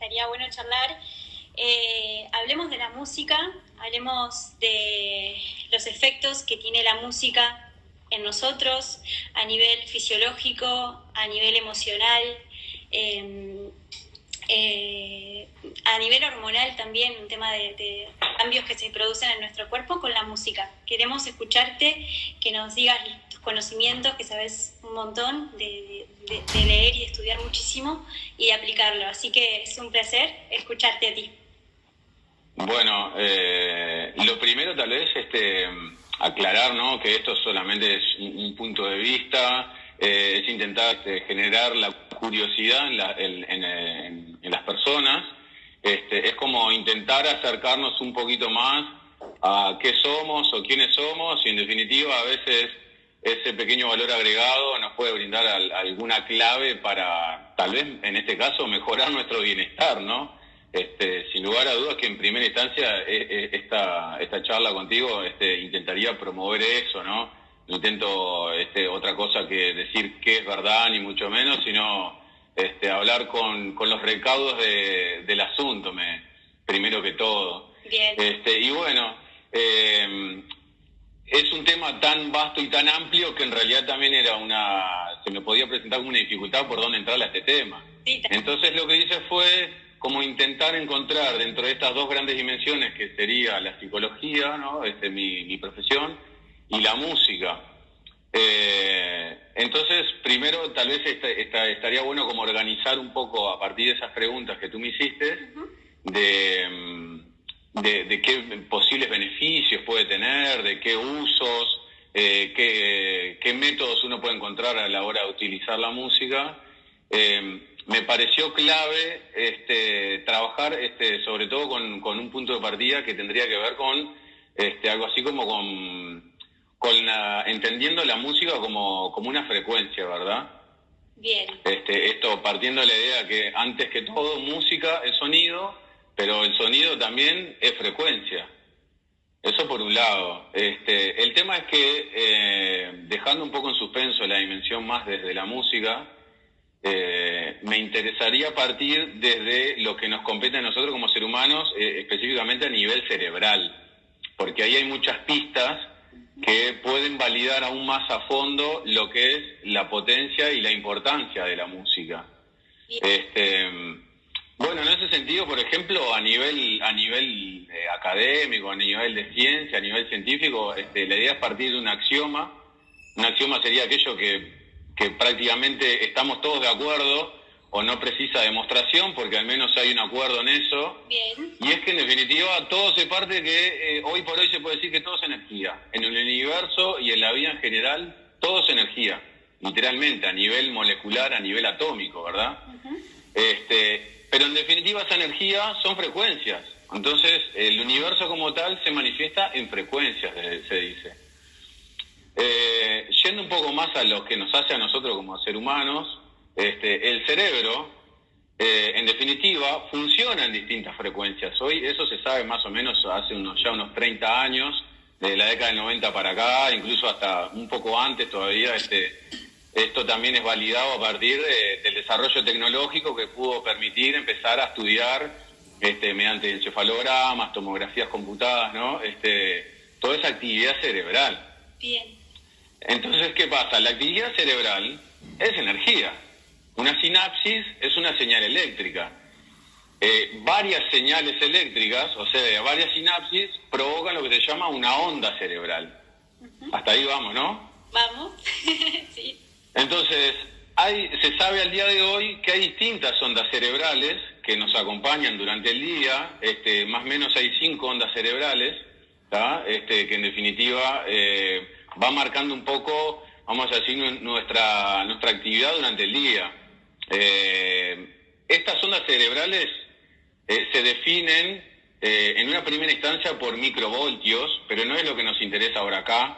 estaría bueno charlar. Hablemos de la música, hablemos de los efectos que tiene la música en nosotros a nivel fisiológico, a nivel emocional, a nivel hormonal también, un tema de cambios que se producen en nuestro cuerpo con la música. Queremos escucharte, que nos digas tus conocimientos, que sabes un montón de leer y de estudiar muchísimo y de aplicarlo. Así que es un placer escucharte a ti. Bueno, lo primero tal vez aclarar, ¿no?, que esto solamente es un punto de vista, es intentar generar la curiosidad en las personas, es como intentar acercarnos un poquito más a qué somos o quiénes somos, y en definitiva a veces ese pequeño valor agregado nos puede brindar alguna clave para, tal vez en este caso, mejorar nuestro bienestar, ¿no? Sin lugar a dudas que en primera instancia esta charla contigo intentaría promover eso, ¿no? No intento otra cosa que decir qué es verdad, ni mucho menos, sino hablar con los recaudos del asunto, primero que todo. Bien. Y bueno, es un tema tan vasto y tan amplio que en realidad también se me podía presentar como una dificultad por dónde entrar a este tema. Sí. Entonces lo que hice fue como intentar encontrar dentro de estas dos grandes dimensiones, que sería la psicología, ¿no?, mi profesión, y la música. Entonces, primero tal vez estaría bueno como organizar un poco a partir de esas preguntas que tú me hiciste, de qué posibles beneficios puede tener, de qué usos, qué métodos uno puede encontrar a la hora de utilizar la música. Me pareció clave trabajar sobre todo con un punto de partida que tendría que ver con algo así como entendiendo la música como una frecuencia, ¿verdad? Bien. Esto partiendo de la idea que antes que todo música es sonido, pero el sonido también es frecuencia. Eso por un lado. El tema es que dejando un poco en suspenso la dimensión más desde la música, me interesaría partir desde lo que nos compete a nosotros como seres humanos, específicamente a nivel cerebral, porque ahí hay muchas pistas que pueden validar aún más a fondo lo que es la potencia y la importancia de la música. Bueno, en ese sentido, por ejemplo, a nivel académico, a nivel de ciencia, a nivel científico, la idea es partir de un axioma. Un axioma sería aquello que prácticamente estamos todos de acuerdo o no precisa demostración, porque al menos hay un acuerdo en eso. Bien. Y es que en definitiva todo se parte que hoy por hoy se puede decir que todo es energía. En el universo y en la vida en general, todo es energía, literalmente, a nivel molecular, a nivel atómico, ¿verdad? Uh-huh. Pero en definitiva esa energía son frecuencias. Entonces el universo como tal se manifiesta en frecuencias, se dice. Yendo un poco más a lo que nos hace a nosotros como seres humanos, el cerebro, en definitiva, funciona en distintas frecuencias. Hoy eso se sabe más o menos hace unos 30 años, de la década del 90 para acá, incluso hasta un poco antes todavía. Esto también es validado a partir del desarrollo tecnológico que pudo permitir empezar a estudiar mediante encefalogramas, tomografías computadas, ¿no? Toda esa actividad cerebral. Bien. Entonces, ¿qué pasa? La actividad cerebral es energía. Una sinapsis es una señal eléctrica. Varias señales eléctricas, o sea, varias sinapsis, provocan lo que se llama una onda cerebral. Uh-huh. Hasta ahí vamos, ¿no? Vamos, sí. Entonces, se sabe al día de hoy que hay distintas ondas cerebrales que nos acompañan durante el día. Más o menos hay 5 ondas cerebrales, ¿tá? Que en definitiva va marcando un poco, vamos a decir, nuestra actividad durante el día. Estas ondas cerebrales se definen en una primera instancia por microvoltios, pero no es lo que nos interesa ahora acá,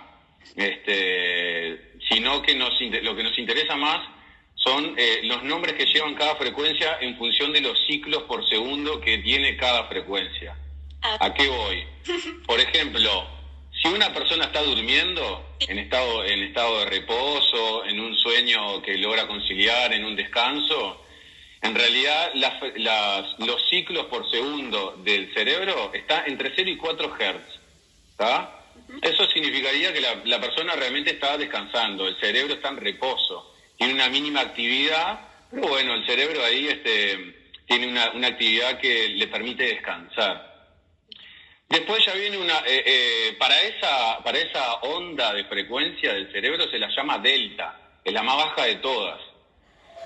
sino que lo que nos interesa más son los nombres que llevan cada frecuencia en función de los ciclos por segundo que tiene cada frecuencia. ¿A qué voy? Por ejemplo, si una persona está durmiendo en estado de reposo, en un sueño que logra conciliar, en un descanso, En realidad, los ciclos por segundo del cerebro está entre 0 y 4 Hz. ¿Tá? Eso significaría que la persona realmente está descansando, el cerebro está en reposo, tiene una mínima actividad, pero bueno, el cerebro ahí tiene una actividad que le permite descansar. Después ya viene para esa onda de frecuencia del cerebro se la llama delta, es la más baja de todas.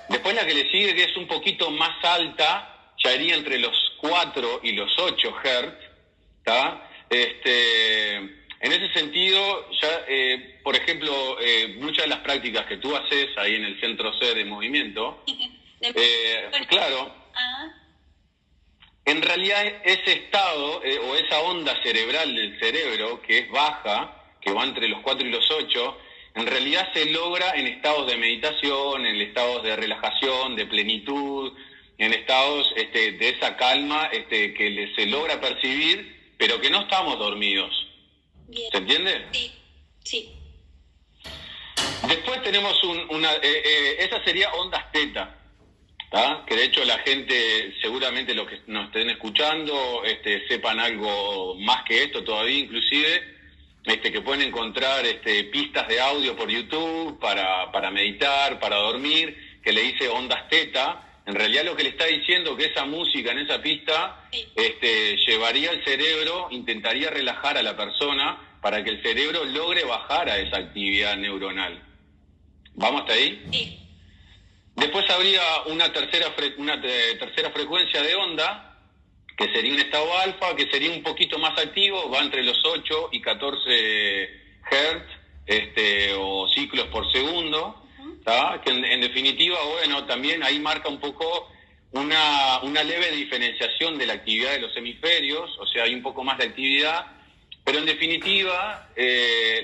Después la que le sigue, que es un poquito más alta, ya iría entre los 4 y los 8 Hz, ¿tá? En ese sentido, ya, por ejemplo, muchas de las prácticas que tú haces ahí en el Centro C de movimiento, claro, en realidad ese estado o esa onda cerebral del cerebro, que es baja, que va entre los 4 y los 8, en realidad se logra en estados de meditación, en estados de relajación, de plenitud, en estados de esa calma que se logra percibir, pero que no estamos dormidos. Bien. ¿Se entiende? Sí. Después tenemos esa sería ondas teta, ¿tá? Que de hecho la gente, seguramente los que nos estén escuchando, sepan algo más que esto todavía, inclusive, que pueden encontrar pistas de audio por YouTube para meditar, para dormir, que le dice ondas teta. En realidad lo que le está diciendo que esa música en esa pista llevaría al cerebro, intentaría relajar a la persona para que el cerebro logre bajar a esa actividad neuronal. ¿Vamos hasta ahí? Sí. Después habría una tercera frecuencia de onda, que sería un estado alfa, que sería un poquito más activo, va entre los 8 y 14 Hz o ciclos por segundo. ¿Tá? Que en definitiva, bueno, también ahí marca un poco una leve diferenciación de la actividad de los hemisferios, o sea, hay un poco más de actividad, pero en definitiva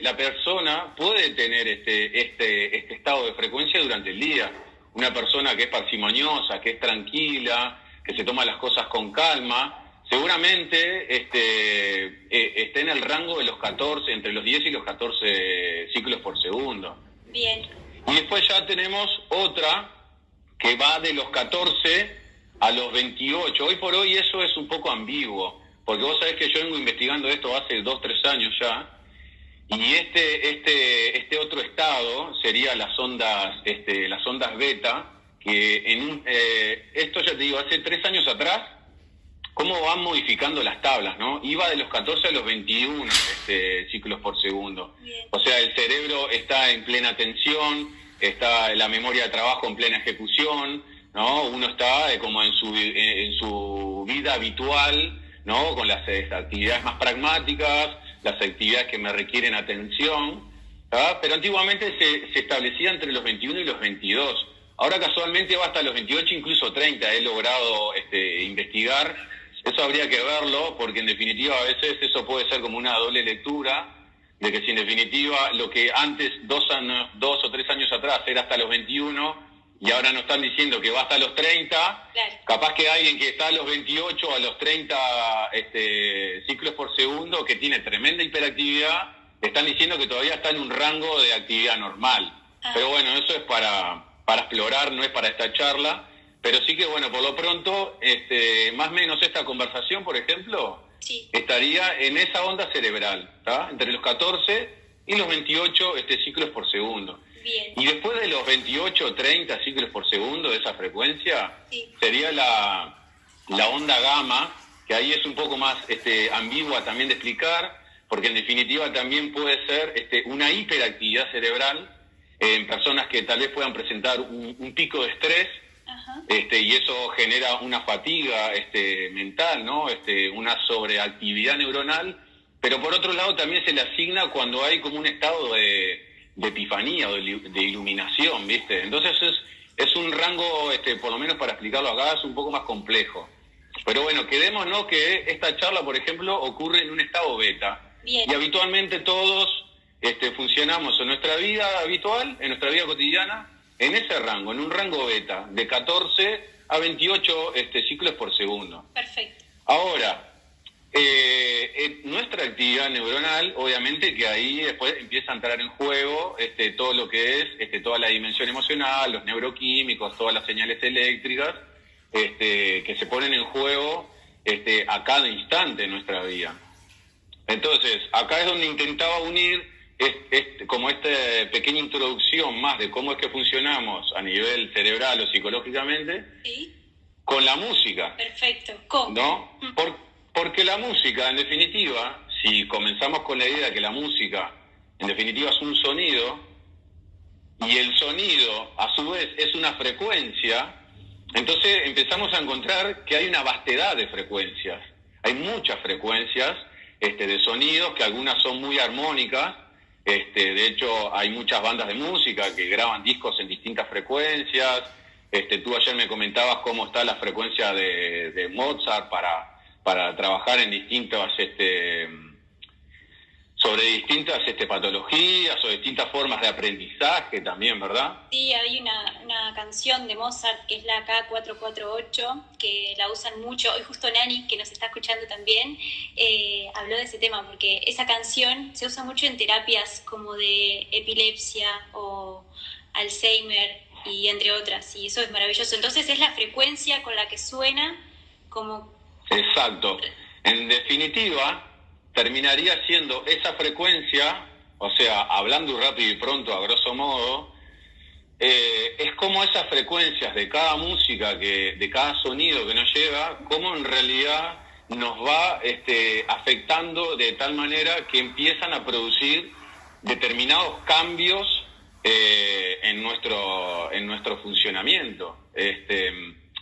la persona puede tener este estado de frecuencia durante el día. Una persona que es parsimoniosa, que es tranquila, que se toma las cosas con calma, seguramente esté en el rango de los 14, entre los 10 y los 14 ciclos por segundo. Bien. Y después ya tenemos otra que va de los 14 a los 28. Hoy por hoy eso es un poco ambiguo, porque vos sabés que yo vengo investigando esto hace 2-3 años ya, y este otro estado sería las ondas beta, que esto ya te digo, hace 3 años atrás, cómo van modificando las tablas, ¿no? Iba de los 14 a los 21 ciclos por segundo. Bien. O sea, el cerebro está en plena tensión, está la memoria de trabajo en plena ejecución, ¿no? Uno está como en su vida habitual, ¿no? Con las actividades más pragmáticas, las actividades que me requieren atención, ¿tá? Pero antiguamente se establecía entre los 21 y los 22. Ahora casualmente va hasta los 28, incluso 30. He logrado investigar. Eso habría que verlo, porque en definitiva a veces eso puede ser como una doble lectura, de que si en definitiva lo que antes, 2 o 3 años atrás, era hasta los 21, y ahora nos están diciendo que va hasta los 30, claro. Capaz que alguien que está a los 28, a los 30 ciclos por segundo, que tiene tremenda hiperactividad, están diciendo que todavía está en un rango de actividad normal. Pero bueno, eso es para explorar, no es para esta charla. Pero sí que, bueno, por lo pronto, más o menos esta conversación, por ejemplo, sí, estaría en esa onda cerebral, ¿tá? Entre los 14 y los 28 ciclos por segundo. Bien. Y después de los 28 o 30 ciclos por segundo de esa frecuencia, sí, sería la onda gamma, que ahí es un poco más ambigua también de explicar, porque en definitiva también puede ser una hiperactividad cerebral en personas que tal vez puedan presentar un pico de estrés. Ajá. Y eso genera una fatiga mental, ¿no? Una sobreactividad neuronal, pero por otro lado también se le asigna cuando hay como un estado de epifanía o de iluminación, ¿viste? Entonces es un rango, por lo menos para explicarlo acá, es un poco más complejo. Pero bueno, quedémonos que esta charla, por ejemplo, ocurre en un estado beta. Bien. Y habitualmente todos funcionamos en nuestra vida habitual, en nuestra vida cotidiana, en ese rango, en un rango beta, de 14 a 28 ciclos por segundo. Perfecto. Ahora, nuestra actividad neuronal, obviamente que ahí después empieza a entrar en juego todo lo que es toda la dimensión emocional, los neuroquímicos, todas las señales eléctricas, que se ponen en juego a cada instante en nuestra vida. Entonces, acá es donde intentaba unir como esta pequeña introducción más de cómo es que funcionamos a nivel cerebral o psicológicamente, ¿sí?, con la música. Perfecto. ¿Cómo? ¿No? Porque la música, en definitiva, si comenzamos con la idea de que la música, en definitiva, es un sonido, y el sonido, a su vez, es una frecuencia, entonces empezamos a encontrar que hay una vastedad de frecuencias. Hay muchas frecuencias de sonidos, que algunas son muy armónicas. De hecho, hay muchas bandas de música que graban discos en distintas frecuencias. Tú ayer me comentabas cómo está la frecuencia de Mozart para trabajar en distintas sobre distintas patologías o distintas formas de aprendizaje también, ¿verdad? Sí, hay una canción de Mozart que es la K448, que la usan mucho. Hoy justo Nani, que nos está escuchando también, habló de ese tema, porque esa canción se usa mucho en terapias como de epilepsia o Alzheimer y entre otras, y eso es maravilloso. Entonces es la frecuencia con la que suena como... Exacto. En definitiva, terminaría siendo esa frecuencia, o sea, hablando rápido y pronto, a grosso modo, es como esas frecuencias de cada música, de cada sonido que nos llega, cómo en realidad nos va afectando de tal manera que empiezan a producir determinados cambios en nuestro funcionamiento.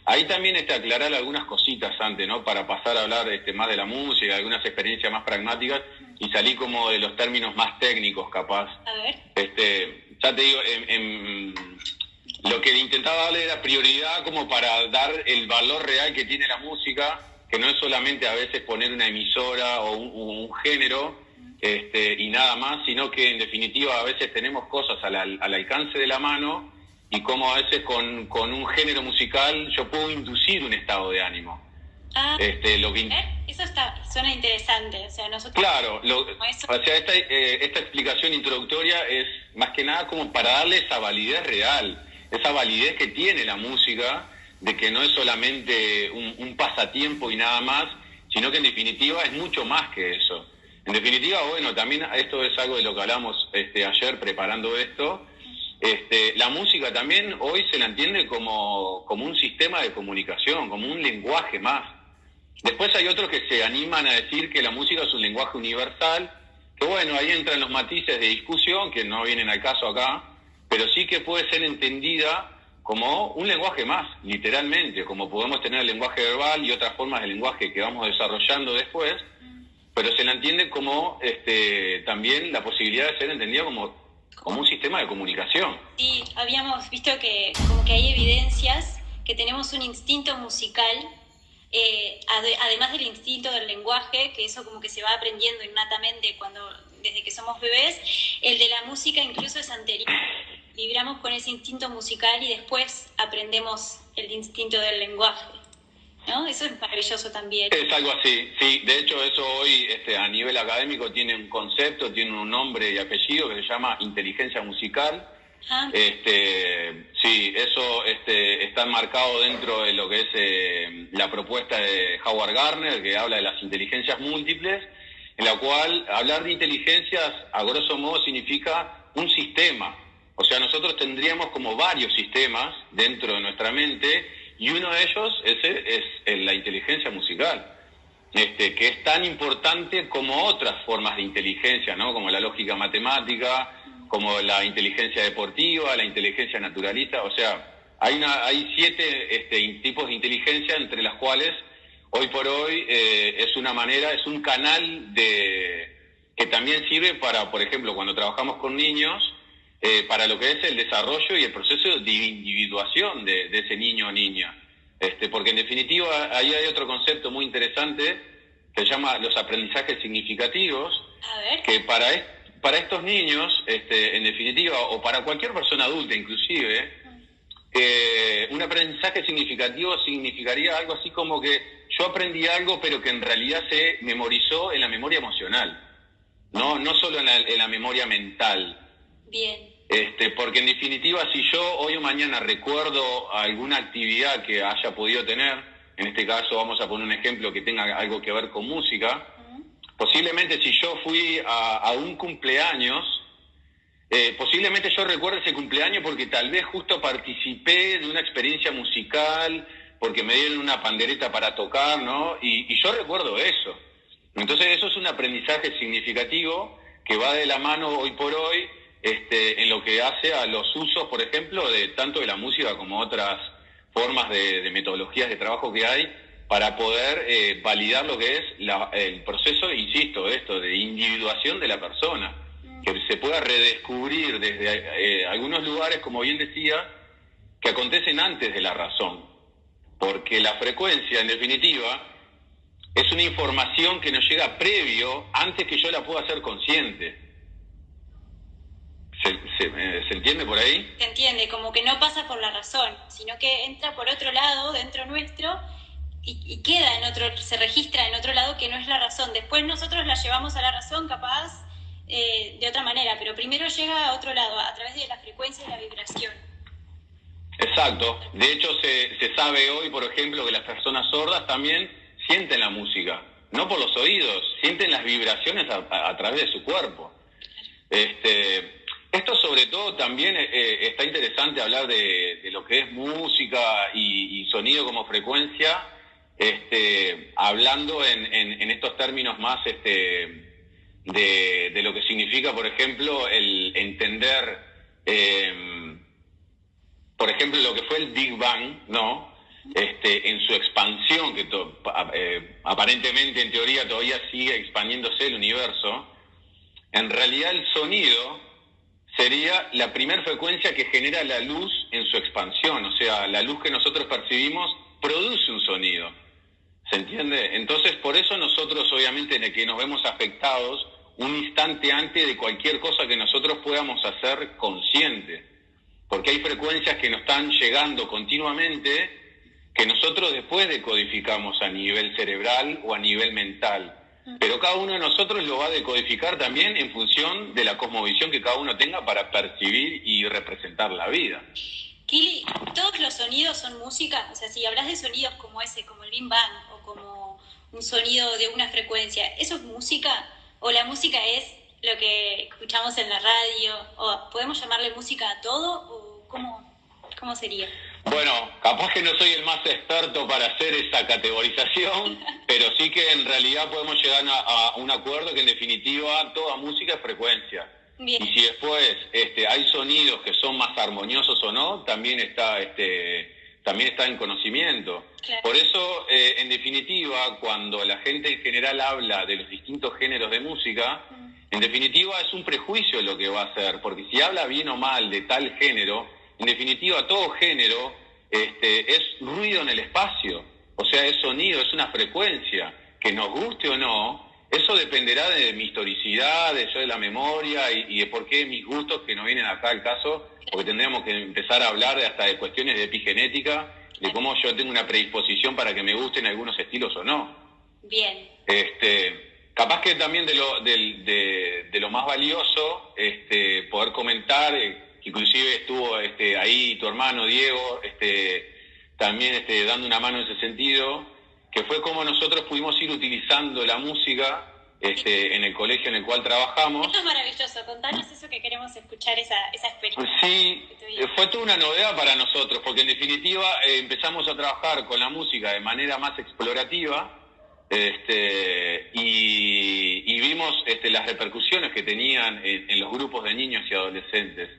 Ahí también aclarar algunas cositas antes, ¿no? Para pasar a hablar más de la música, algunas experiencias más pragmáticas y salir como de los términos más técnicos, capaz. A ver. Ya te digo, lo que intentaba darle era prioridad como para dar el valor real que tiene la música, que no es solamente a veces poner una emisora o un género y nada más, sino que en definitiva a veces tenemos cosas al alcance de la mano, y cómo a veces con un género musical yo puedo inducir un estado de ánimo. Eso suena interesante. O sea, nosotros... Claro, o sea, esta explicación introductoria es más que nada como para darle esa validez real, esa validez que tiene la música, de que no es solamente un pasatiempo y nada más, sino que en definitiva es mucho más que eso. En definitiva, bueno, también esto es algo de lo que hablamos ayer preparando esto. La música también hoy se la entiende como un sistema de comunicación, como un lenguaje más. Después hay otros que se animan a decir que la música es un lenguaje universal, que bueno, ahí entran los matices de discusión que no vienen al caso acá, pero sí que puede ser entendida como un lenguaje más, literalmente, como podemos tener el lenguaje verbal y otras formas de lenguaje que vamos desarrollando después, pero se la entiende como también la posibilidad de ser entendida como un sistema de comunicación. Sí, habíamos visto que como que hay evidencias que tenemos un instinto musical, además del instinto del lenguaje, que eso como que se va aprendiendo innatamente desde que somos bebés. El de la música incluso es anterior. Vibramos con ese instinto musical y después aprendemos el instinto del lenguaje, ¿no? Eso es maravilloso también. Es algo así, sí. De hecho, eso hoy a nivel académico tiene un concepto, tiene un nombre y apellido que se llama inteligencia musical. Sí, eso está marcado dentro de lo que es la propuesta de Howard Gardner, que habla de las inteligencias múltiples, en la cual hablar de inteligencias, a grosso modo, significa un sistema. O sea, nosotros tendríamos como varios sistemas dentro de nuestra mente, y uno de ellos es la inteligencia musical, que es tan importante como otras formas de inteligencia, ¿no? Como la lógica matemática, como la inteligencia deportiva, la inteligencia naturalista. O sea, hay 7 tipos de inteligencia, entre las cuales hoy por hoy es un canal que también sirve para, por ejemplo, cuando trabajamos con niños, para lo que es el desarrollo y el proceso de individuación de ese niño o niña. Porque en definitiva ahí hay otro concepto muy interesante que se llama los aprendizajes significativos, que para estos niños, en definitiva, o para cualquier persona adulta inclusive, un aprendizaje significativo significaría algo así como que yo aprendí algo pero que en realidad se memorizó en la memoria emocional, no solo en la memoria mental. Bien. Porque en definitiva, si yo hoy o mañana recuerdo alguna actividad que haya podido tener, en este caso vamos a poner un ejemplo que tenga algo que ver con música, posiblemente si yo fui a un cumpleaños, posiblemente yo recuerde ese cumpleaños porque tal vez justo participé de una experiencia musical, porque me dieron una pandereta para tocar, ¿no? Y yo recuerdo eso. Entonces eso es un aprendizaje significativo que va de la mano hoy por hoy en lo que hace a los usos, por ejemplo, de tanto de la música como otras formas de metodologías de trabajo que hay para poder validar lo que es el proceso, insisto, de individuación de la persona, que se pueda redescubrir desde algunos lugares, como bien decía, que acontecen antes de la razón, porque la frecuencia, en definitiva, es una información que nos llega previo, antes que yo la pueda hacer consciente. ¿Se entiende por ahí? Se entiende, como que no pasa por la razón, sino que entra por otro lado, dentro nuestro, y queda en otro, se registra en otro lado que no es la razón. Después nosotros la llevamos a la razón, capaz, de otra manera, pero primero llega a otro lado, a través de la frecuencia y la vibración. Exacto. De hecho, se sabe hoy, por ejemplo, que las personas sordas también sienten la música, no por los oídos, sienten las vibraciones a través de su cuerpo. Esto sobre todo también está interesante hablar de lo que es música y sonido como frecuencia, hablando en estos términos más de lo que significa, por ejemplo, el entender, por ejemplo, lo que fue el Big Bang, ¿no? En su expansión, que aparentemente en teoría todavía sigue expandiéndose el universo. En realidad el sonido sería la primera frecuencia que genera la luz en su expansión, o sea, la luz que nosotros percibimos produce un sonido, ¿se entiende? Entonces, por eso nosotros, obviamente, en el que nos vemos afectados un instante antes de cualquier cosa que nosotros podamos hacer consciente, porque hay frecuencias que nos están llegando continuamente que nosotros después decodificamos a nivel cerebral o a nivel mental. Pero cada uno de nosotros lo va a decodificar también en función de la cosmovisión que cada uno tenga para percibir y representar la vida. Kili, ¿todos los sonidos son música? O sea, si hablas de sonidos como ese, como el Big Bang, o como un sonido de una frecuencia, ¿eso es música? ¿O la música es lo que escuchamos en la radio? ¿O podemos llamarle música a todo? ¿O cómo sería? Bueno, capaz que no soy el más experto para hacer esa categorización, pero sí que en realidad podemos llegar a un acuerdo que en definitiva toda música es frecuencia. Bien. Y si después hay sonidos que son más armoniosos o no, también está en conocimiento. Claro. Por eso, en definitiva, cuando la gente en general habla de los distintos géneros de música, en definitiva es un prejuicio lo que va a hacer, porque si habla bien o mal de tal género, en definitiva, todo género es ruido en el espacio, o sea, es sonido, es una frecuencia, que nos guste o no, eso dependerá de mi historicidad, de la memoria y de por qué mis gustos, que no vienen acá al caso, porque tendríamos que empezar a hablar hasta de cuestiones de epigenética, de cómo yo tengo una predisposición para que me gusten algunos estilos o no. Bien. Capaz que también de lo más valioso, poder comentar, inclusive estuvo ahí tu hermano Diego también dando una mano en ese sentido, que fue como nosotros pudimos ir utilizando la música en el colegio en el cual trabajamos. Esto es maravilloso, contanos eso, que queremos escuchar esa experiencia. Sí, fue toda una novedad para nosotros, porque en definitiva empezamos a trabajar con la música de manera más explorativa, y vimos las repercusiones que tenían en los grupos de niños y adolescentes.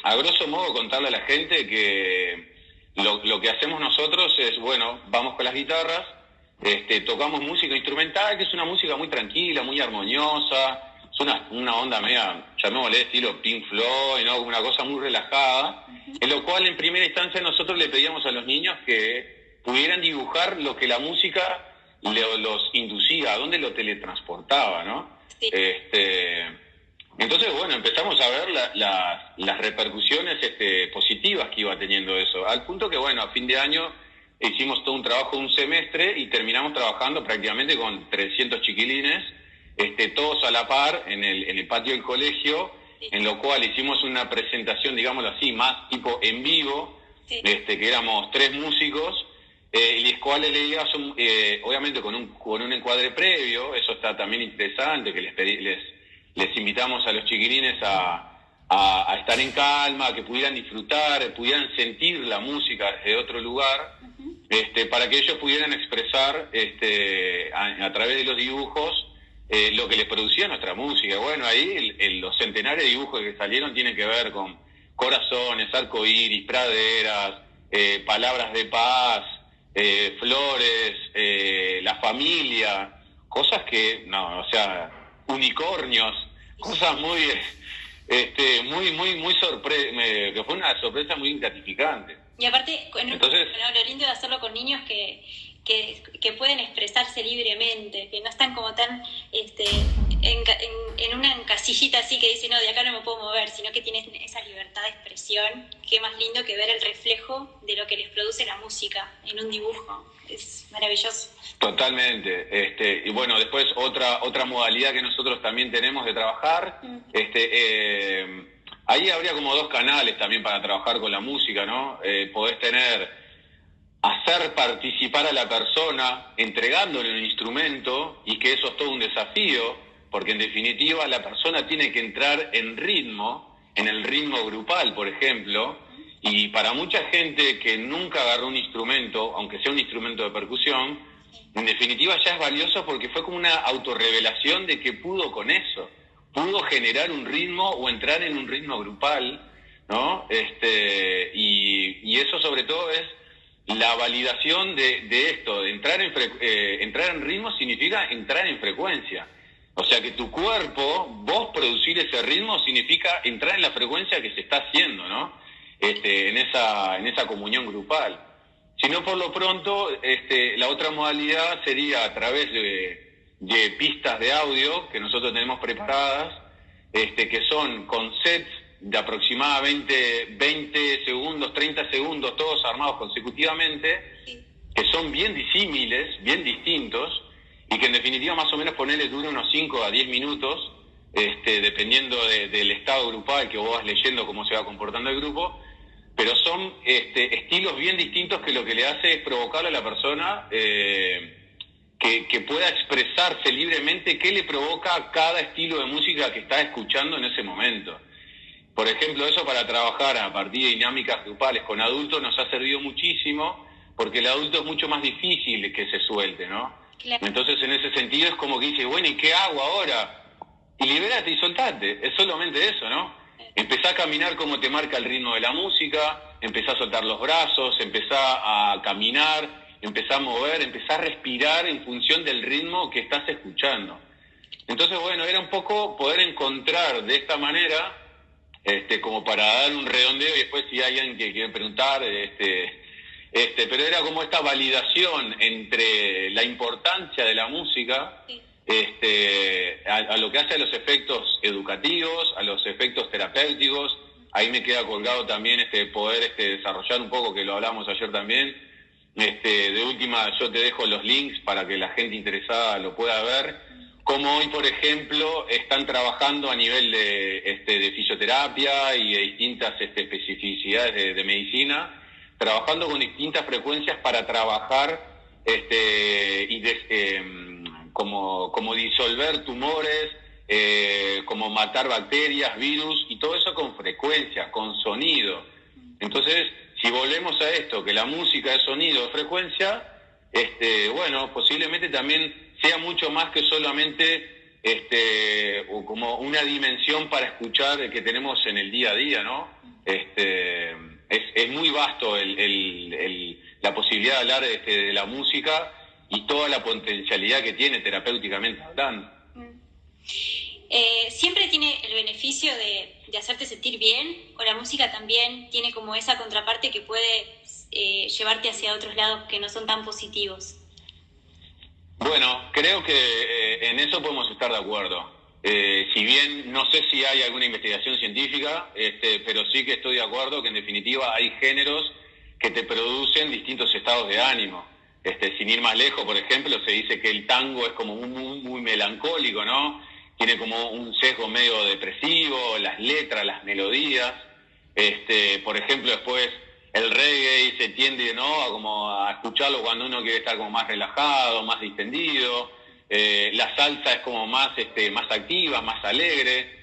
A grosso modo, contarle a la gente que lo que hacemos nosotros es, bueno, vamos con las guitarras, tocamos música instrumental, que es una música muy tranquila, muy armoniosa, es una onda media, llamémosle estilo Pink Floyd, ¿no? Una cosa muy relajada, en lo cual en primera instancia nosotros le pedíamos a los niños que pudieran dibujar lo que la música los inducía, a dónde lo teletransportaba, ¿no? Sí. Entonces, bueno, empezamos a ver las repercusiones positivas que iba teniendo eso, al punto que, bueno, a fin de año hicimos todo un trabajo de un semestre y terminamos trabajando prácticamente con 300 chiquilines, todos a la par en el patio del colegio, en lo cual hicimos una presentación, digámoslo así, más tipo en vivo, que éramos 3 músicos, y los cuales obviamente con un encuadre previo. Eso está también interesante, que les invitamos a los chiquilines a estar en calma, que pudieran disfrutar, pudieran sentir la música desde otro lugar, para que ellos pudieran expresar a través de los dibujos lo que les producía nuestra música. Bueno, ahí los centenares de dibujos que salieron tienen que ver con corazones, arcoíris, praderas, palabras de paz, flores, la familia, cosas que, unicornios, cosas muy que fue una sorpresa muy gratificante. Y aparte, entonces, lo lindo de hacerlo con niños que pueden expresarse libremente, que no están como tan en una casillita así que dice, no, de acá no me puedo mover, sino que tienen esa libertad de expresión. Qué más lindo que ver el reflejo de lo que les produce la música en un dibujo. Es maravilloso. Totalmente. Y bueno, después otra modalidad que nosotros también tenemos de trabajar, ahí habría como 2 canales también para trabajar con la música, ¿no? Podés hacer participar a la persona entregándole un instrumento, y que eso es todo un desafío, porque en definitiva la persona tiene que entrar en ritmo, en el ritmo grupal, por ejemplo, y para mucha gente que nunca agarró un instrumento, aunque sea un instrumento de percusión, en definitiva ya es valioso porque fue como una autorrevelación de que pudo con eso, pudo generar un ritmo o entrar en un ritmo grupal, ¿no? Y eso sobre todo es la validación de esto, de entrar en ritmo significa entrar en frecuencia. O sea que tu cuerpo, vos producir ese ritmo significa entrar en la frecuencia que se está haciendo, ¿no? En esa comunión grupal. Si no, por lo pronto, la otra modalidad sería a través de pistas de audio que nosotros tenemos preparadas, que son con sets de aproximadamente 20 segundos, 30 segundos, todos armados consecutivamente, que son bien disímiles, bien distintos, y que en definitiva más o menos dura unos 5 a 10 minutos, dependiendo del estado grupal que vos vas leyendo, cómo se va comportando el grupo, pero son estilos bien distintos que lo que le hace es provocarle a la persona que pueda expresarse libremente qué le provoca cada estilo de música que está escuchando en ese momento. Por ejemplo, eso para trabajar a partir de dinámicas grupales con adultos nos ha servido muchísimo, porque el adulto es mucho más difícil que se suelte, ¿no? Claro. Entonces, en ese sentido es como que dice, bueno, ¿y qué hago ahora? Y libérate y soltate, es solamente eso, ¿no? Empezá a caminar como te marca el ritmo de la música, empezá a soltar los brazos, empezá a caminar, empezá a mover, empezá a respirar en función del ritmo que estás escuchando. Entonces, bueno, era un poco poder encontrar de esta manera, como para dar un redondeo, y después si hay alguien que quiere preguntar, pero era como esta validación entre la importancia de la música, a lo que hace a los efectos educativos, a los efectos terapéuticos. Ahí me queda colgado también poder desarrollar un poco, que lo hablamos ayer también. De última, yo te dejo los links para que la gente interesada lo pueda ver. Como hoy, por ejemplo, están trabajando a nivel de fisioterapia y de distintas especificidades de medicina, trabajando con distintas frecuencias para trabajar como disolver tumores, como matar bacterias, virus, y todo eso con frecuencia, con sonido. Entonces, si volvemos a esto, que la música es sonido, de frecuencia, bueno, posiblemente también sea mucho más que solamente o como una dimensión para escuchar que tenemos en el día a día, ¿no? Es muy vasto la posibilidad de hablar de la música y toda la potencialidad que tiene terapéuticamente hablando. ¿Siempre tiene el beneficio de hacerte sentir bien, o la música también tiene como esa contraparte que puede llevarte hacia otros lados que no son tan positivos? Bueno, creo que en eso podemos estar de acuerdo. Si bien no sé si hay alguna investigación científica, pero sí que estoy de acuerdo que en definitiva hay géneros que te producen distintos estados de ánimo. Sin ir más lejos, por ejemplo, se dice que el tango es como muy, muy melancólico, ¿no? tiene como un sesgo medio depresivo, las letras, las melodías. Por ejemplo, después el reggae se tiende, ¿no?, a escucharlo cuando uno quiere estar como más relajado, más distendido. La salsa es como más activa, más alegre.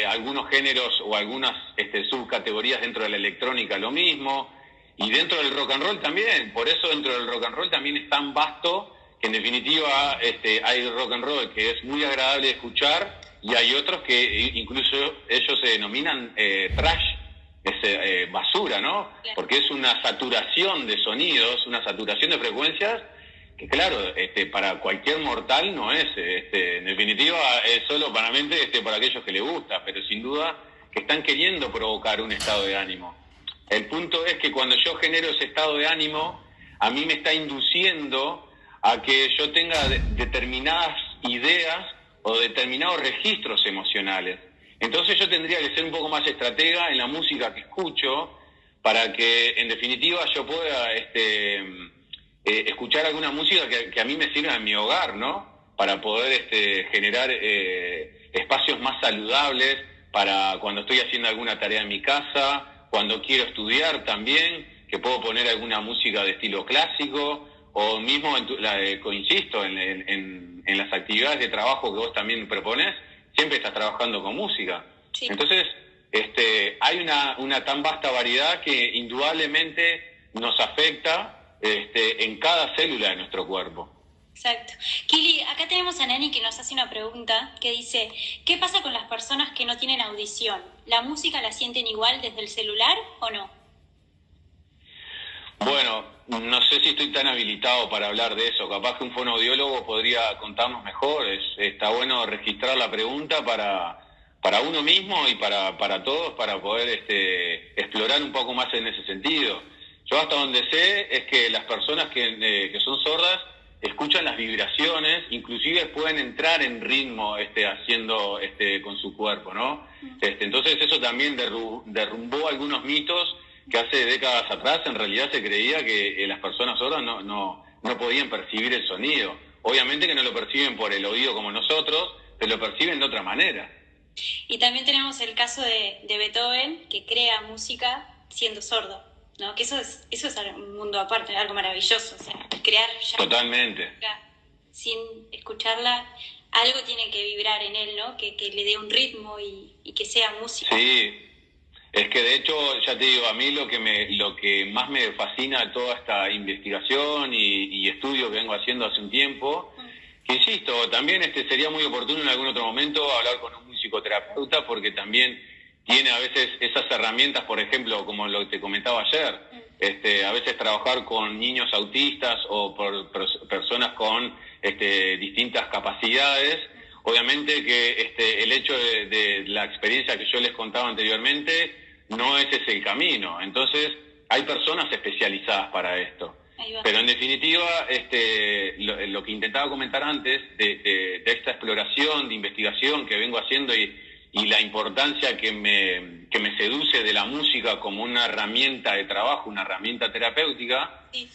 Algunos géneros o algunas subcategorías dentro de la electrónica lo mismo. Y dentro del rock and roll también. Por eso dentro del rock and roll también es tan vasto que en definitiva hay rock and roll que es muy agradable de escuchar, y hay otros que incluso ellos se denominan trash, basura, ¿no? Claro. Porque es una saturación de sonidos, una saturación de frecuencias que, claro, para cualquier mortal no es, en definitiva es solo para aquellos que les gusta, pero sin duda que están queriendo provocar un estado de ánimo. El punto es que cuando yo genero ese estado de ánimo, a mí me está induciendo a que yo tenga determinadas ideas o determinados registros emocionales. Entonces yo tendría que ser un poco más estratega en la música que escucho, para que en definitiva yo pueda escuchar alguna música que a mí me sirva en mi hogar, ¿no? Para poder generar espacios más saludables para cuando estoy haciendo alguna tarea en mi casa, cuando quiero estudiar también, que puedo poner alguna música de estilo clásico, o mismo, insisto, en las actividades de trabajo que vos también proponés, siempre estás trabajando con música. Sí. Entonces, hay una tan vasta variedad que indudablemente nos afecta en cada célula de nuestro cuerpo. Exacto. Kili, acá tenemos a Nani que nos hace una pregunta que dice: ¿qué pasa con las personas que no tienen audición? ¿La música la sienten igual desde el celular o no? Bueno, no sé si estoy tan habilitado para hablar de eso. Capaz que un fonoaudiólogo podría contarnos mejor. Está bueno registrar la pregunta para uno mismo y para todos, para poder explorar un poco más en ese sentido. Yo hasta donde sé es que las personas que son sordas escuchan las vibraciones, inclusive pueden entrar en ritmo haciendo con su cuerpo, ¿no? Entonces eso también derrumbó algunos mitos que hace décadas atrás en realidad se creía que las personas sordas no podían percibir el sonido. Obviamente que no lo perciben por el oído como nosotros, pero lo perciben de otra manera. Y también tenemos el caso de Beethoven, que crea música siendo sordo, ¿no? Que eso es un mundo aparte, algo maravilloso, o sea, crear ya Totalmente. Sin escucharla, algo tiene que vibrar en él, ¿no? Que le dé un ritmo y que sea música. Sí. Es que de hecho, ya te digo, a mí lo que más me fascina de toda esta investigación y estudio que vengo haciendo hace un tiempo, que insisto, también sería muy oportuno en algún otro momento hablar con un musicoterapeuta, porque también tiene a veces esas herramientas, por ejemplo, como lo que te comentaba ayer, a veces trabajar con niños autistas o por personas con distintas capacidades. Obviamente que el hecho de la experiencia que yo les contaba anteriormente no ese es el camino. Entonces hay personas especializadas para esto. Pero en definitiva lo que intentaba comentar antes de esta exploración, de investigación que vengo haciendo y la importancia que me seduce de la música como una herramienta de trabajo, una herramienta terapéutica, sí.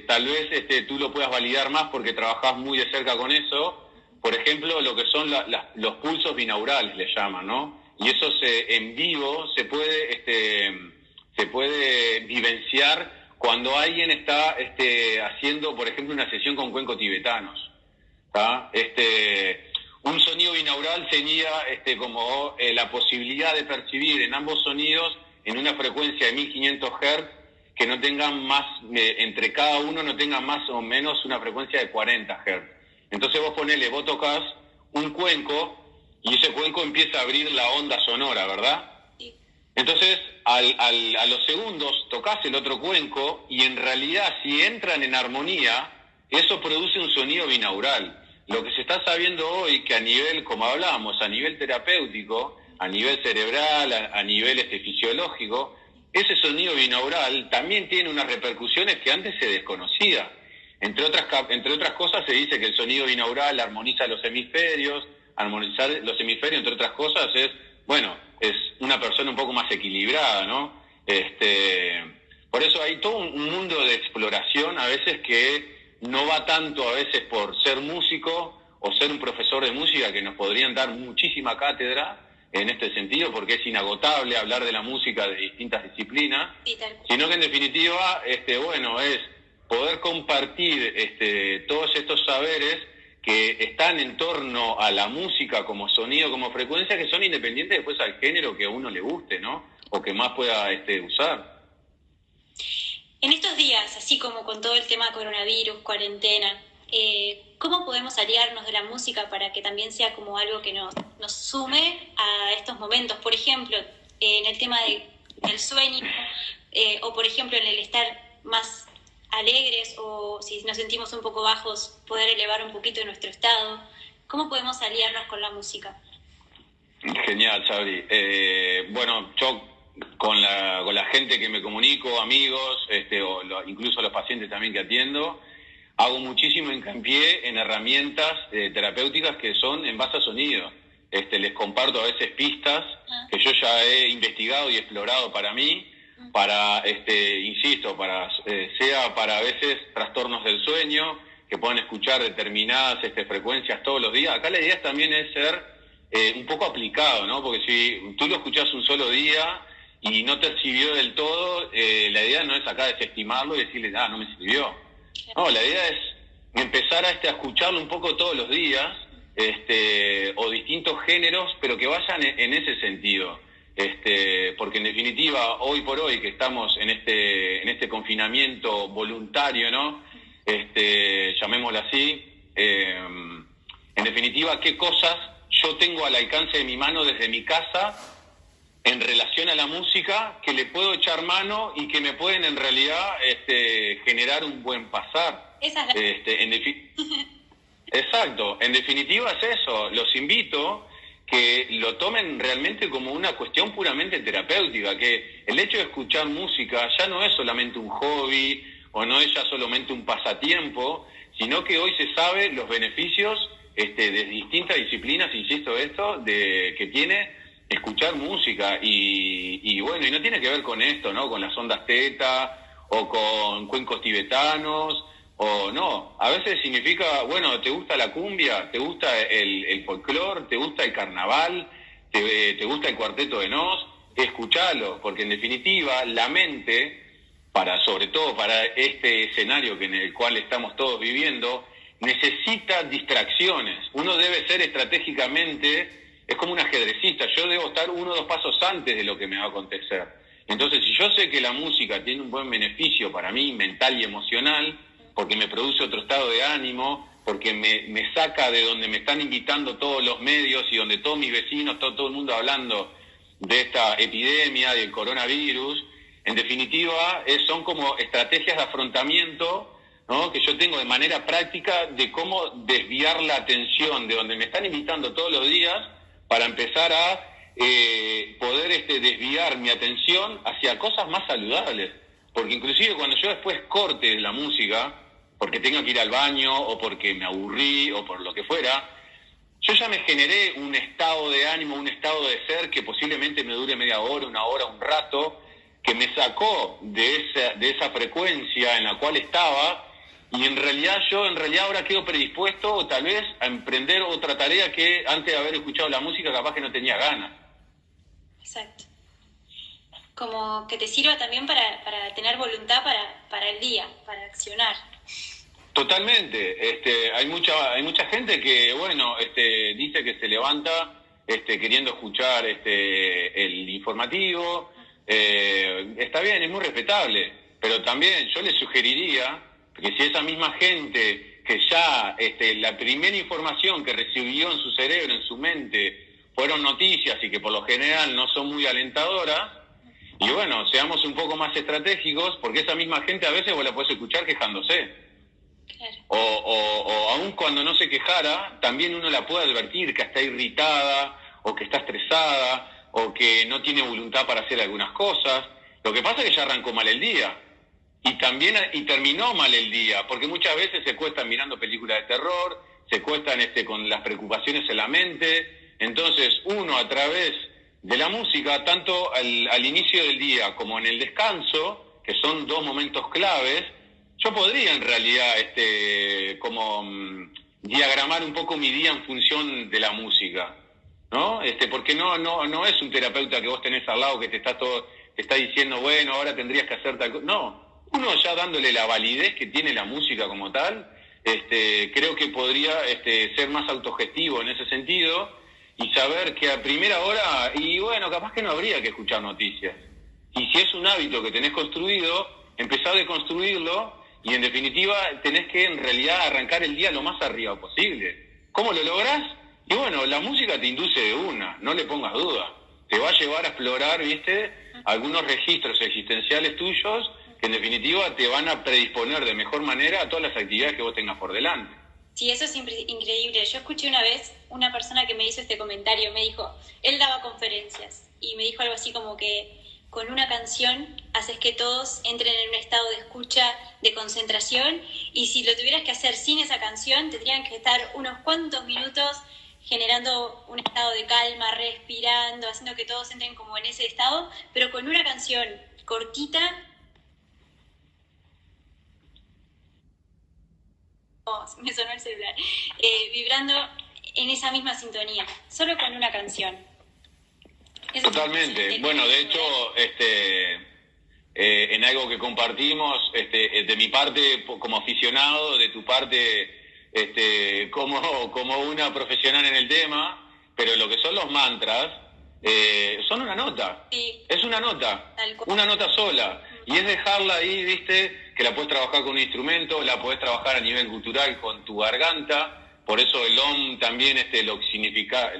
Tal vez tú lo puedas validar más porque trabajás muy de cerca con eso. Por ejemplo, lo que son los pulsos binaurales, le llaman, ¿no? Y eso en vivo se puede vivenciar cuando alguien está haciendo, por ejemplo, una sesión con cuencos tibetanos. ¿Tá? Un sonido binaural sería como la posibilidad de percibir en ambos sonidos en una frecuencia de 1500 Hz que no tengan más, entre cada uno no tengan más o menos una frecuencia de 40 Hz. Entonces vos tocas un cuenco y ese cuenco empieza a abrir la onda sonora, ¿verdad? Sí. Entonces, a los segundos tocas el otro cuenco y en realidad si entran en armonía, eso produce un sonido binaural. Lo que se está sabiendo hoy que a nivel, como hablábamos, a nivel terapéutico, a nivel cerebral, a nivel fisiológico, ese sonido binaural también tiene unas repercusiones que antes se desconocía. Entre otras cosas se dice que el sonido binaural armoniza los hemisferios. Armonizar los hemisferios, entre otras cosas, es una persona un poco más equilibrada, ¿no? Por eso hay todo un mundo de exploración a veces que no va tanto a veces por ser músico o ser un profesor de música, que nos podrían dar muchísima cátedra en este sentido, porque es inagotable hablar de la música de distintas disciplinas, sino que en definitiva, bueno, es poder compartir todos estos saberes que están en torno a la música como sonido, como frecuencia, que son independientes después al género que a uno le guste, ¿no? O que más pueda usar. En estos días, así como con todo el tema coronavirus, cuarentena, ¿cómo podemos aliarnos de la música para que también sea como algo que nos sume a estos momentos? Por ejemplo, en el tema del sueño, o por ejemplo en el estar más alegres, o si nos sentimos un poco bajos, poder elevar un poquito nuestro estado. ¿Cómo podemos aliarnos con la música? Genial, Sabri. Bueno, yo con la gente que me comunico, amigos, incluso los pacientes también que atiendo, hago muchísimo hincapié en herramientas terapéuticas que son en base a sonido. Les comparto a veces pistas que yo ya he investigado y explorado para mí, para, insisto, sea para a veces trastornos del sueño, que puedan escuchar determinadas frecuencias todos los días. Acá la idea también es ser un poco aplicado, ¿no? Porque si tú lo escuchás un solo día y no te sirvió del todo, la idea no es acá desestimarlo y decirle, no me sirvió. No, la idea es empezar a escucharlo un poco todos los días, o distintos géneros, pero que vayan en ese sentido. Porque en definitiva, hoy por hoy que estamos en este confinamiento voluntario, ¿no? Llamémoslo así, en definitiva, ¿qué cosas yo tengo al alcance de mi mano desde mi casa en relación a la música que le puedo echar mano y que me pueden en realidad generar un buen pasar? Esa es Exacto, en definitiva es eso. Los invito que lo tomen realmente como una cuestión puramente terapéutica, que el hecho de escuchar música ya no es solamente un hobby o no es ya solamente un pasatiempo, sino que hoy se sabe los beneficios de distintas disciplinas, insisto que tiene escuchar música y bueno, y no tiene que ver con esto, ¿no? Con las ondas teta o con cuencos tibetanos o no, a veces significa, bueno, ¿te gusta la cumbia? ¿Te gusta el folclore? ¿Te gusta el carnaval? ¿Te gusta el cuarteto de Nos? Escuchalo, porque en definitiva la mente, sobre todo para este escenario en el cual estamos todos viviendo, necesita distracciones. Uno debe ser estratégicamente, es como un ajedrecista, yo debo estar 1 o 2 pasos antes de lo que me va a acontecer. Entonces, si yo sé que la música tiene un buen beneficio para mí, mental y emocional, porque me produce otro estado de ánimo, porque me saca de donde me están invitando todos los medios y donde todos mis vecinos, todo el mundo hablando de esta epidemia, del coronavirus, en definitiva son como estrategias de afrontamiento, ¿no? Que yo tengo de manera práctica de cómo desviar la atención de donde me están invitando todos los días para empezar a poder desviar mi atención hacia cosas más saludables. Porque inclusive cuando yo después corte la música, porque tengo que ir al baño o porque me aburrí o por lo que fuera, yo ya me generé un estado de ánimo, un estado de ser que posiblemente me dure media hora, 1 hora, un rato, que me sacó de esa frecuencia en la cual estaba, y en realidad ahora quedo predispuesto tal vez a emprender otra tarea que antes de haber escuchado la música capaz que no tenía ganas. Exacto. Como que te sirva también para tener voluntad para el día, para accionar. Totalmente. Hay mucha gente que, bueno, dice que se levanta queriendo escuchar el informativo. Está bien, es muy respetable, pero también yo le sugeriría que si esa misma gente que ya la primera información que recibió en su cerebro, en su mente, fueron noticias y que por lo general no son muy alentadoras, y bueno, seamos un poco más estratégicos, porque esa misma gente a veces vos la podés escuchar quejándose. Claro. O aun cuando no se quejara, también uno la puede advertir que está irritada, o que está estresada, o que no tiene voluntad para hacer algunas cosas. Lo que pasa es que ya arrancó mal el día. Y terminó mal el día, porque muchas veces se cuestan mirando películas de terror, se cuestan con las preocupaciones en la mente. Entonces uno a través de la música, tanto al inicio del día como en el descanso, que son 2 momentos claves, yo podría en realidad como diagramar un poco mi día en función de la música, ¿no? Porque no es un terapeuta que vos tenés al lado que te está diciendo, bueno, ahora tendrías que hacer tal cosa. No, uno ya dándole la validez que tiene la música como tal, creo que podría ser más autogestivo en ese sentido y saber que a primera hora, y bueno, capaz que no habría que escuchar noticias. Y si es un hábito que tenés construido, empezá a deconstruirlo y en definitiva tenés que en realidad arrancar el día lo más arriba posible. ¿Cómo lo lográs? Y bueno, la música te induce de una, no le pongas duda. Te va a llevar a explorar, ¿viste?, algunos registros existenciales tuyos que en definitiva te van a predisponer de mejor manera a todas las actividades que vos tengas por delante. Sí, eso es increíble. Yo escuché una vez una persona que me hizo este comentario, me dijo, él daba conferencias y me dijo algo así como que con una canción haces que todos entren en un estado de escucha, de concentración, y si lo tuvieras que hacer sin esa canción, tendrían que estar unos cuantos minutos generando un estado de calma, respirando, haciendo que todos entren como en ese estado, pero con una canción cortita, me sonó el celular, vibrando en esa misma sintonía, solo con una canción. Eso totalmente. Bueno, de hecho, en algo que compartimos, de mi parte como aficionado, de tu parte como una profesional en el tema, pero lo que son los mantras son una nota. Sí. Es una nota sola. Y es dejarla ahí, ¿viste? Que la puedes trabajar con un instrumento, la puedes trabajar a nivel gutural con tu garganta. Por eso el OM también lo que significa,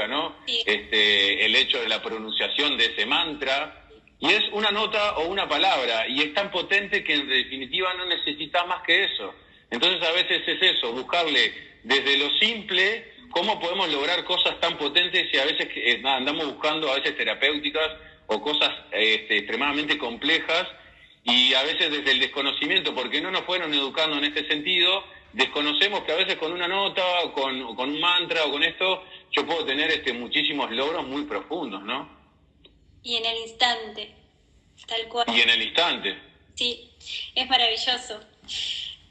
¿no? Sí. El hecho de la pronunciación de ese mantra. Y es una nota o una palabra. Y es tan potente que en definitiva no necesitas más que eso. Entonces a veces es eso, buscarle desde lo simple cómo podemos lograr cosas tan potentes y a veces andamos buscando a veces terapéuticas o cosas extremadamente complejas y a veces desde el desconocimiento, porque no nos fueron educando en este sentido, desconocemos que a veces con una nota, con un mantra o con esto, yo puedo tener muchísimos logros muy profundos, ¿no? Y en el instante, tal cual. Y en el instante. Sí, es maravilloso.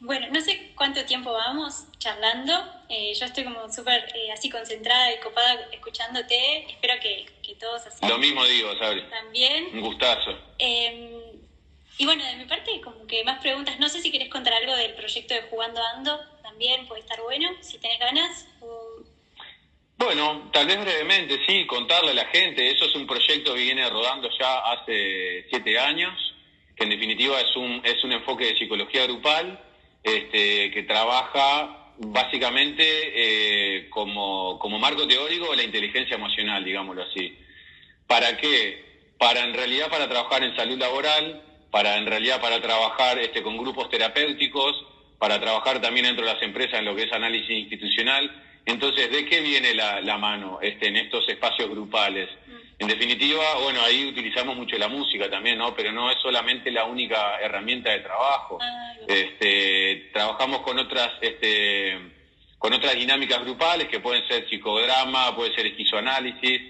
Bueno, no sé cuánto tiempo vamos charlando. Yo estoy como súper así concentrada y copada escuchándote. Espero que todos así. Lo mismo digo, Sabri. También. Un gustazo. Y bueno, de mi parte, como que más preguntas. No sé si querés contar algo del proyecto de Jugando Ando. También puede estar bueno, si tenés ganas. Bueno, tal vez brevemente, sí, contarle a la gente. Eso es un proyecto que viene rodando ya hace 7 años, que en definitiva es un enfoque de psicología grupal, que trabaja básicamente como marco teórico la inteligencia emocional, digámoslo así. ¿Para qué? Para trabajar en salud laboral, para trabajar con grupos terapéuticos, para trabajar también dentro de las empresas en lo que es análisis institucional. Entonces, ¿de qué viene la mano en estos espacios grupales? En definitiva, bueno, ahí utilizamos mucho la música también, ¿no? Pero no es solamente la única herramienta de trabajo. Trabajamos con otras dinámicas grupales que pueden ser psicodrama, puede ser esquizoanálisis,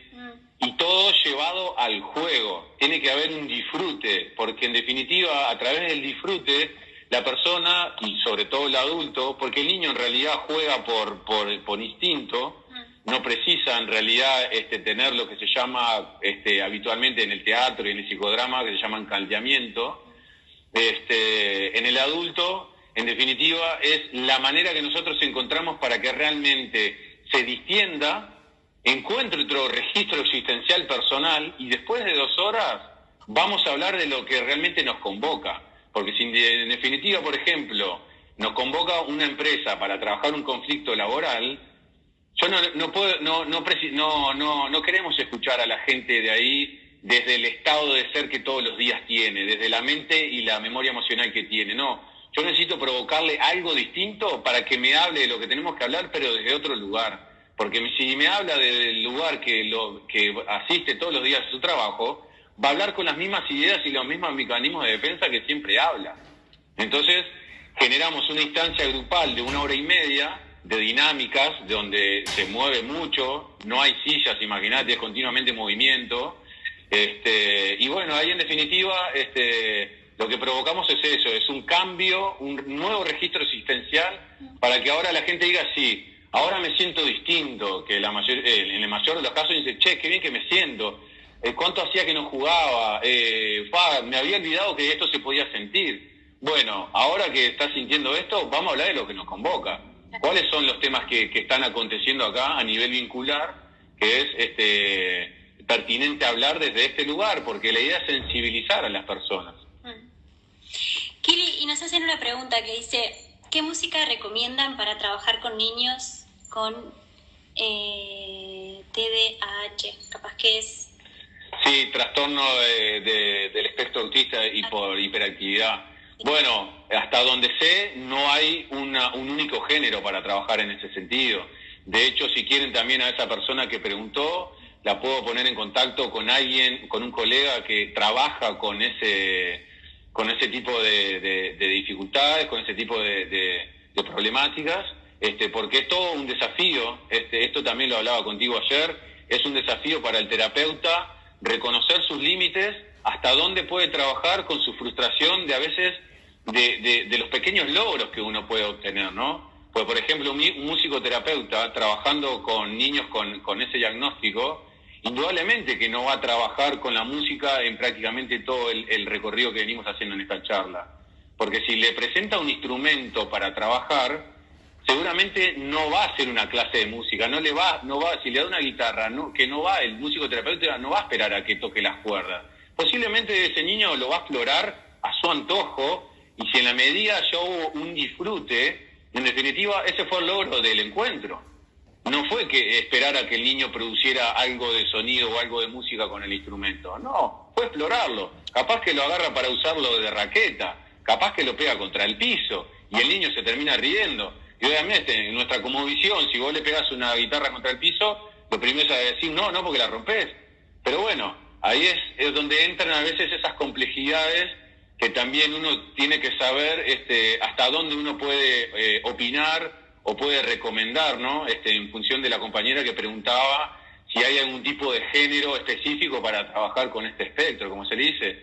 y todo llevado al juego. Tiene que haber un disfrute, porque en definitiva, a través del disfrute, la persona, y sobre todo el adulto, porque el niño en realidad juega por instinto, no precisa en realidad tener lo que se llama habitualmente en el teatro y en el psicodrama, que se llama encaldeamiento. En el adulto, en definitiva, es la manera que nosotros encontramos para que realmente se distienda, encuentre otro registro existencial personal y después de 2 horas vamos a hablar de lo que realmente nos convoca. Porque si en definitiva, por ejemplo, nos convoca una empresa para trabajar un conflicto laboral, yo no queremos escuchar a la gente de ahí desde el estado de ser que todos los días tiene, desde la mente y la memoria emocional que tiene. No, yo necesito provocarle algo distinto para que me hable de lo que tenemos que hablar, pero desde otro lugar. Porque si me habla del lugar que asiste todos los días a su trabajo, va a hablar con las mismas ideas y los mismos mecanismos de defensa que siempre habla. Entonces, generamos una instancia grupal de 1 hora y media de dinámicas donde se mueve mucho, no hay sillas, imaginate, es continuamente movimiento. Y bueno, ahí en definitiva lo que provocamos es eso, es un cambio, un nuevo registro existencial para que ahora la gente diga, sí, ahora me siento distinto, que en el mayor de los casos dice, che, qué bien que me siento, cuánto hacía que no jugaba, me había olvidado que esto se podía sentir. Bueno, ahora que estás sintiendo esto, vamos a hablar de lo que nos convoca. ¿Cuáles son los temas que están aconteciendo acá a nivel vincular, que es pertinente hablar desde este lugar? Porque la idea es sensibilizar a las personas. Kili, y nos hacen una pregunta que dice, ¿qué música recomiendan para trabajar con niños con TDAH? Capaz que es... Sí, trastorno del espectro autista y por hiperactividad. Bueno, hasta donde sé, no hay un único género para trabajar en ese sentido. De hecho, si quieren también a esa persona que preguntó, la puedo poner en contacto con alguien, con un colega que trabaja con ese tipo de dificultades, con ese tipo de problemáticas, porque es todo un desafío. Esto también lo hablaba contigo ayer, es un desafío para el terapeuta reconocer sus límites, hasta dónde puede trabajar con su frustración de a veces de los pequeños logros que uno puede obtener, ¿no? Pues, por ejemplo, un musicoterapeuta trabajando con niños con ese diagnóstico, indudablemente que no va a trabajar con la música en prácticamente todo el recorrido que venimos haciendo en esta charla. Porque si le presenta un instrumento para trabajar, seguramente no va a hacer una clase de música, si le da una guitarra, el musicoterapeuta no va a esperar a que toque las cuerdas. Posiblemente ese niño lo va a explorar a su antojo, y si en la medida ya hubo un disfrute, en definitiva ese fue el logro del encuentro. No fue que esperar a que el niño produciera algo de sonido o algo de música con el instrumento, no, fue explorarlo. Capaz que lo agarra para usarlo de raqueta, capaz que lo pega contra el piso y el niño se termina riendo. Y obviamente, en nuestra cosmovisión, si vos le pegás una guitarra contra el piso, lo primero es decir, no, porque la rompés. Pero bueno, ahí es donde entran a veces esas complejidades que también uno tiene que saber hasta dónde uno puede opinar o puede recomendar, ¿no? En función de la compañera que preguntaba si hay algún tipo de género específico para trabajar con este espectro, como se le dice.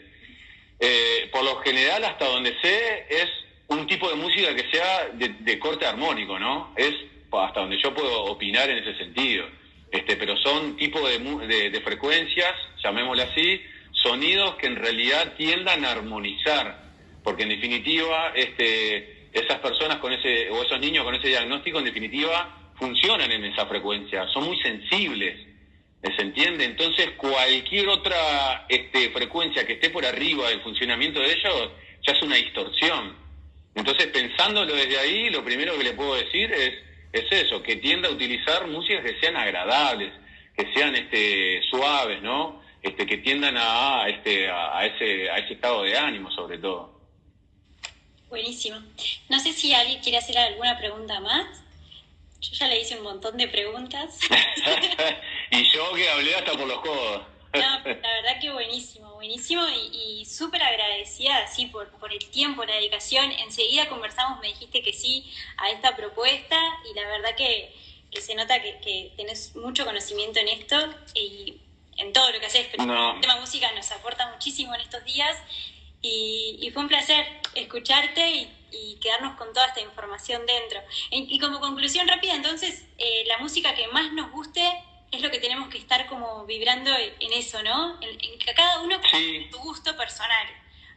Por lo general, hasta donde sé, es un tipo de música que sea de corte armónico, ¿no? Es hasta donde yo puedo opinar en ese sentido. Pero son tipos de frecuencias, llamémoslo así, sonidos que en realidad tiendan a armonizar, porque en definitiva esas personas o esos niños con ese diagnóstico en definitiva funcionan en esa frecuencia, son muy sensibles, ¿se entiende? Entonces cualquier otra frecuencia que esté por arriba del funcionamiento de ellos ya es una distorsión. Entonces, pensándolo desde ahí, lo primero que le puedo decir es eso, que tienda a utilizar músicas que sean agradables, que sean suaves, ¿no? Que tiendan a ese estado de ánimo, sobre todo. Buenísimo. No sé si alguien quiere hacer alguna pregunta más. Yo ya le hice un montón de preguntas. Y yo que hablé hasta por los codos. No, la verdad que buenísimo y súper agradecida así por el tiempo, la dedicación. Enseguida conversamos, me dijiste que sí a esta propuesta y la verdad que se nota que tenés mucho conocimiento en esto y en todo lo que haces, pero el tema música nos aporta muchísimo en estos días y fue un placer escucharte y quedarnos con toda esta información dentro. Y como conclusión rápida, entonces, la música que más nos guste es lo que tenemos que estar como vibrando en eso, ¿no? En que cada uno con su gusto personal.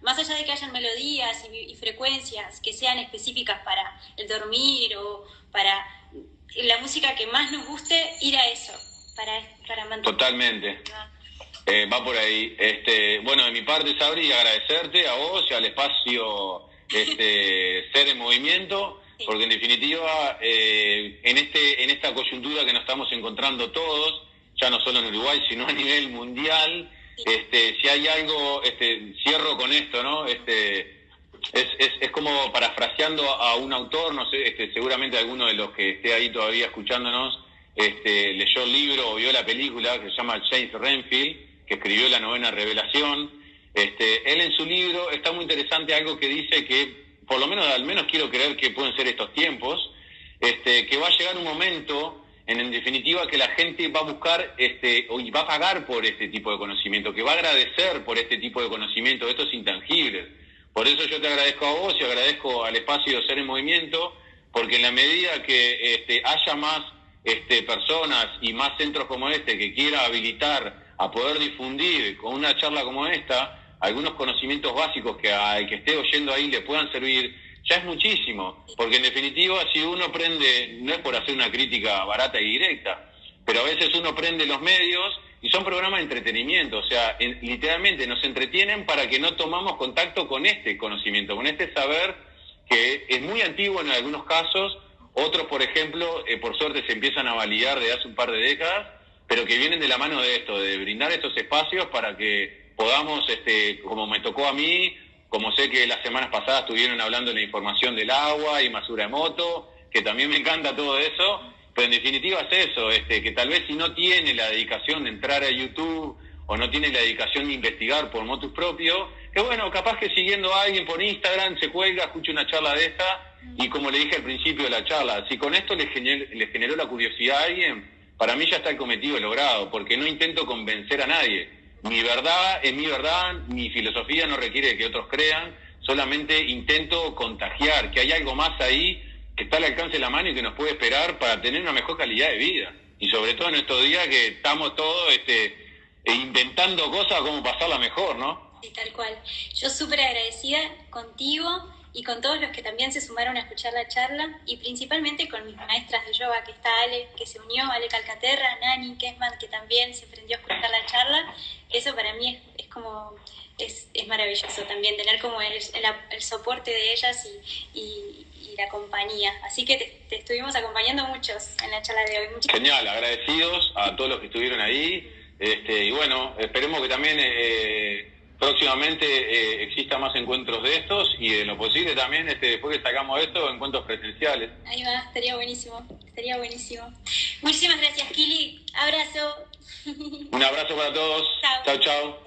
Más allá de que hayan melodías y frecuencias que sean específicas para el dormir o para la música que más nos guste, ir a eso, para mantener. Totalmente. Va por ahí. Bueno, de mi parte, Sabri, agradecerte a vos y al espacio Ser en Movimiento. Sí. Porque en definitiva, en esta coyuntura que nos estamos encontrando todos, ya no solo en Uruguay, sino a nivel mundial, sí. Si hay algo, cierro con esto, ¿no? Es como parafraseando a un autor, no sé, seguramente alguno de los que esté ahí todavía escuchándonos, leyó el libro o vio la película que se llama James Renfield, que escribió La Novena Revelación. Él en su libro está muy interesante algo que dice que por lo menos, al menos quiero creer que pueden ser estos tiempos, que va a llegar un momento, en definitiva, que la gente va a buscar y va a pagar por este tipo de conocimiento, que va a agradecer por este tipo de conocimiento, estos intangibles. Por eso yo te agradezco a vos y agradezco al espacio de Ser en Movimiento, porque en la medida que haya más personas y más centros como este que quiera habilitar a poder difundir con una charla como esta algunos conocimientos básicos que al que esté oyendo ahí le puedan servir, ya es muchísimo, porque en definitiva si uno prende, no es por hacer una crítica barata y directa, pero a veces uno prende los medios y son programas de entretenimiento, o sea, literalmente nos entretienen para que no tomamos contacto con este conocimiento, con este saber que es muy antiguo en algunos casos, otros, por ejemplo, por suerte se empiezan a validar desde hace un par de décadas, pero que vienen de la mano de esto, de brindar estos espacios para que podamos, como me tocó a mí, como sé que las semanas pasadas estuvieron hablando de la información del agua y Masura Emoto, que también me encanta todo eso, pero en definitiva es eso, que tal vez si no tiene la dedicación de entrar a YouTube o no tiene la dedicación de investigar por motus propio, que bueno, capaz que siguiendo a alguien por Instagram se cuelga, escucha una charla de esta y como le dije al principio de la charla, si con esto le generó la curiosidad a alguien, para mí ya está el cometido logrado, porque no intento convencer a nadie. Mi verdad es mi verdad, mi filosofía no requiere que otros crean, solamente intento contagiar, que hay algo más ahí que está al alcance de la mano y que nos puede esperar para tener una mejor calidad de vida. Y sobre todo en estos días que estamos todos inventando cosas como pasarla mejor, ¿no? Sí, tal cual. Yo súper agradecida contigo y con todos los que también se sumaron a escuchar la charla, y principalmente con mis maestras de yoga, que está Ale, que se unió, Ale Calcaterra, Nani Kesman, que también se prendió a escuchar la charla. Eso para mí es como... Es maravilloso también tener como el soporte de ellas y la compañía. Así que te estuvimos acompañando muchos en la charla de hoy. Genial, agradecidos a todos los que estuvieron ahí. Y bueno, esperemos que también próximamente exista más encuentros de estos y de lo posible también, después que sacamos esto, encuentros presenciales. Ahí va, estaría buenísimo, estaría buenísimo. Muchísimas gracias, Kili. Abrazo. Un abrazo para todos. Chao, chao.